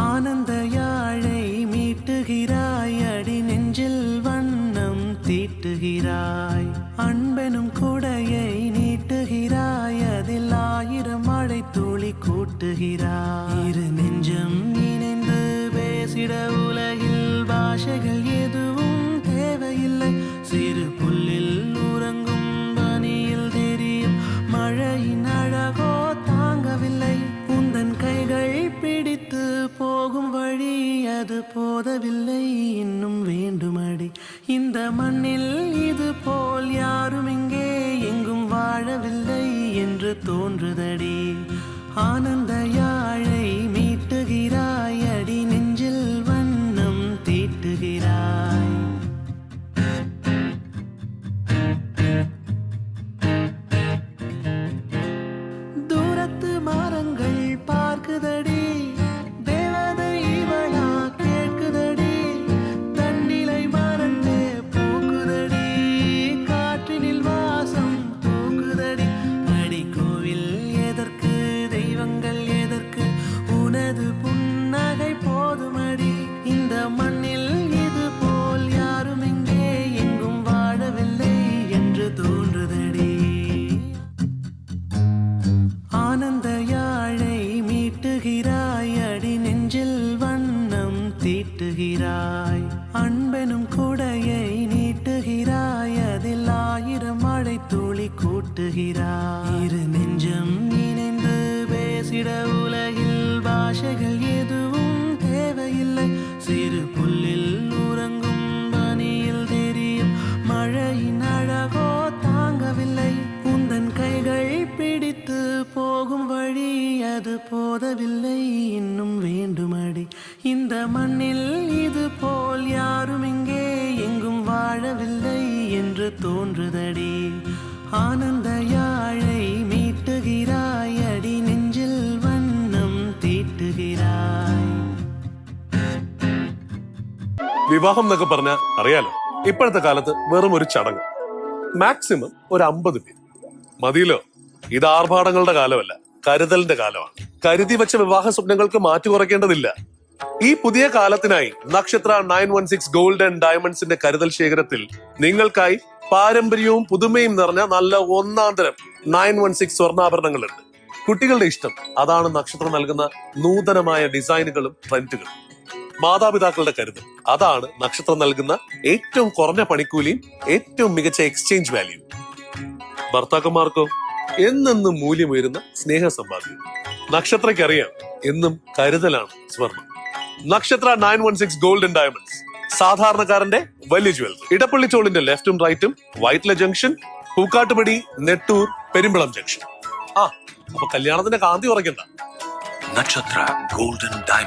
ஆனந்த யாழை மீட்டுகிறாய், அடி நெஞ்சில் வண்ணம் தீட்டுகிறாய். அன்பெனும் குடையை நீட்டுகிறாய், அதில் 1000 மழை துளி கூட்டுகிறாய். இரு நெஞ்சம் இணைந்து பேசிட உலகில் பாஷைகள் எதுவும் தேவையில்லை. சிறு புல்லில் உறங்கும் பனியில் தெரியும் மழையின் அழகோ தாங்கவில்லை. உந்தன் கைகள் பிடித்து போகும் வழி அது போதவில்லை, இன்னும் வேண்டுமடி. இந்த மண்ணில் இது போல் யாரும் இங்கே எங்கும் வாழவில்லை என்று தோன்றுதடி. ஆனந்த யாழை மீட்டுகிறாய், அடி நெஞ்சில் வண்ணம் தீட்டுகிறாய். தூரத்து மரங்கள் பார்க்குதடி, தேவதை இவளா கேட்குதடி. தன்னிலை மறந்தே பூக்குதடி, காற்றினில் வாசம் தூக்குதடி. அடி கோவில் எதற்கு, தெய்வங்கள் எதற்கு, உனது புன்னகை போதுமடி. இந்த மண்ணில் இது போல் யாரும் இங்கே எங்கும் வாழவில்லை என்று தோன்றுதடி. ஆனந்த யாழை மீட்டுகிறாய், அடி நெஞ்சில் வண்ணம் தீட்டுகிறாய். அன்பெனும் குடையை நீட்டுகிறாய், அதில் 1000 மழை துளி கூட்டுகிறாய். இரு நெஞ்சம் இணைந்து பேசிட உலகில் பாஷைகள் எதுவும் தேவையில்லை. சிறு புல்லில் உறங்கும் பனியில் தெரியும் மழையின் அழகோ தாங்கவில்லை. உந்தன் கைகள் பிடித்து போகும் வழி அது போதவில்லை, இன்னும் வேண்டுமடி. இந்த மண்ணில் இது போல் யாரும் இங்கே எங்கும் வாழவில்லை என்று தோன்றுதடி. ஆனந்த யாழை மீட்டுகிறாய், அடி நெஞ்சில் வண்ணம் തീട്ടുகிறாய். വിവാഹം എന്നൊക്കെ പറഞ്ഞാൽ അറിയാലോ, ഇപ്പോഴത്തെ കാലത്ത് വെറും ഒരു ചടങ്ങ്. മാക്സിമം ഒരു 50 പേര് മതിയല്ലോ. ഇത് ആർഭാടങ്ങളുടെ കാലമല്ല, കരുതലിന്റെ കാലമാണ്. കരുതി വെച്ച വിവാഹ സ്വപ്നങ്ങൾക്ക് മാറ്റി കുറയ്ക്കേണ്ടതില്ല. ഈ പുതിയ കാലത്തിനായി നക്ഷത്ര 916 ഗോൾഡ് ആൻഡ് ഡയമണ്ട്സിന്റെ കരുതൽ ശേഖരത്തിൽ നിങ്ങൾക്കായി പാരമ്പര്യവും പുതുമയും നിറഞ്ഞ നല്ല ഒന്നാന്തരം 916 സ്വർണ്ണാഭരണങ്ങളുണ്ട്. കുട്ടികളുടെ ഇഷ്ടം അതാണ് നക്ഷത്രം നൽകുന്ന നൂതനമായ ഡിസൈനുകളും ട്രെൻഡുകളും. മാതാപിതാക്കളുടെ കരുതൽ അതാണ് നക്ഷത്രം നൽകുന്ന ഏറ്റവും കുറഞ്ഞ പണിക്കൂലിയും ഏറ്റവും മികച്ച എക്സ്ചേഞ്ച് വാല്യൂ. ഭർത്താക്കന്മാർക്കോ എന്നെന്നും മൂല്യമുയരുന്ന സ്നേഹസമ്പാദ്യം. നക്ഷത്രയ്ക്കറിയാം, എന്നും കരുതലാണ് സ്വർണം. നക്ഷത്ര 916 ഗോൾഡ് ആൻഡ് ഡയമണ്ട്സ്, സാധാരണക്കാരന്റെ വലിയ ജ്വല്ലറി. ഇടപ്പള്ളിച്ചോളിന്റെ ലെഫ്റ്റും റൈറ്റും, വൈറ്റ്ല ജംഗ്ഷൻ, പൂക്കാട്ടുപടി, നെട്ടൂർ, പെരുമ്പളം ജംഗ്ഷൻ. അപ്പൊ കല്യാണത്തിന്റെ കാന്തി ഉറക്കണ്ട. നക്ഷത്ര ഗോൾഡൻ ഡയമണ്ട്.